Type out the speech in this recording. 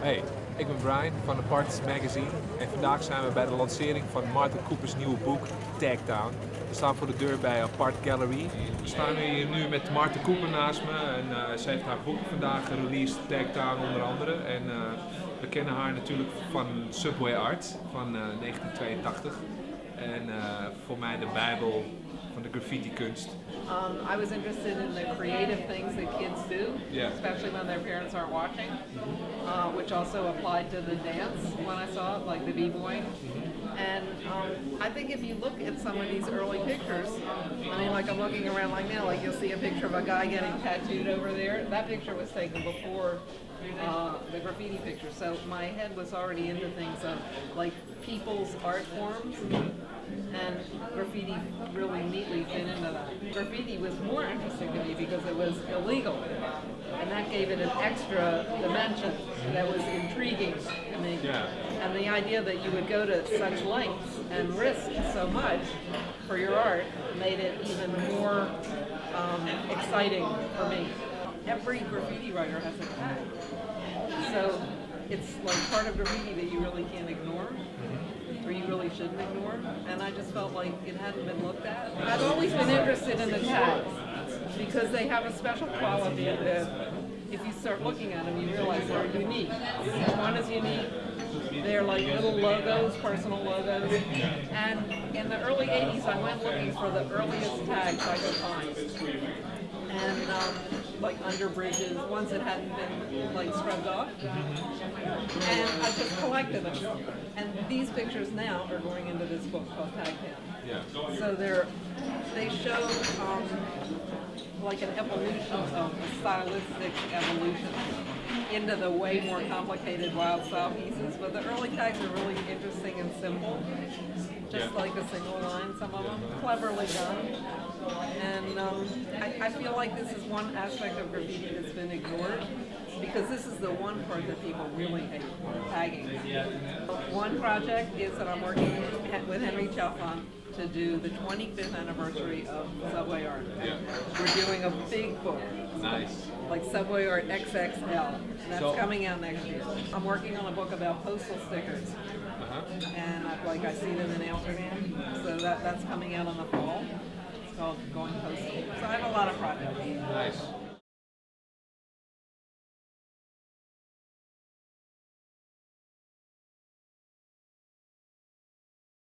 Hey, ik ben Brian van Apart Magazine en vandaag zijn we bij de lancering van Martha Coopers nieuwe boek Tagtown. We staan voor de deur bij Apart Gallery. We staan hier nu met Martha Cooper naast me en ze heeft haar boek vandaag gereleased, Tagtown onder andere. En we kennen haar natuurlijk van Subway Art van 1982 en voor mij de bijbel van de graffiti kunst. I was interested in the creative things that kids do, Yeah. especially when their parents aren't watching, which also applied to the dance when I saw it, like the b-boy. And I think if you look at some of these early pictures, I mean, like I'm looking around like now, like you'll see a picture of a guy getting tattooed over there. That picture was taken before the graffiti picture, so my head was already into things of like people's art forms. And graffiti really neatly fit into that. Graffiti was more interesting to me because it was illegal, and that gave it an extra dimension that was intriguing to me. Yeah. And the idea that you would go to such lengths and risk so much for your art made it even more exciting for me. Every graffiti writer has a tag, so it's like part of graffiti that you really can't ignore, or you really shouldn't ignore, and I just felt like it hadn't been looked at. I've always been interested in the tags because they have a special quality that if you start looking at them, you realize they're unique. One is unique. They're like little logos, personal logos, and in the early 80s I went looking for the earliest tags I could find. And like under bridges, ones that hadn't been like scrubbed off, and I just collected them. And these pictures now are going into this book called Tagtown. Yeah. So they show like an evolution of a stylistic evolution into the way more complicated wild style pieces. But the early tags are really interesting and simple, just like a single line. Some of them cleverly done. And I feel like this is one aspect of graffiti that's been ignored because this is the one part that people really hate, tagging. One project is that I'm working with Henry Chalfant to do the 25th anniversary of Subway Art. Yeah. We're doing a big book, Nice. like Subway Art XXL. That's So- coming out next year. I'm working on a book about postal stickers, and I see them in Amsterdam, so that's coming out in the fall. It's called Going Postal. So I have a lot of projects. Nice.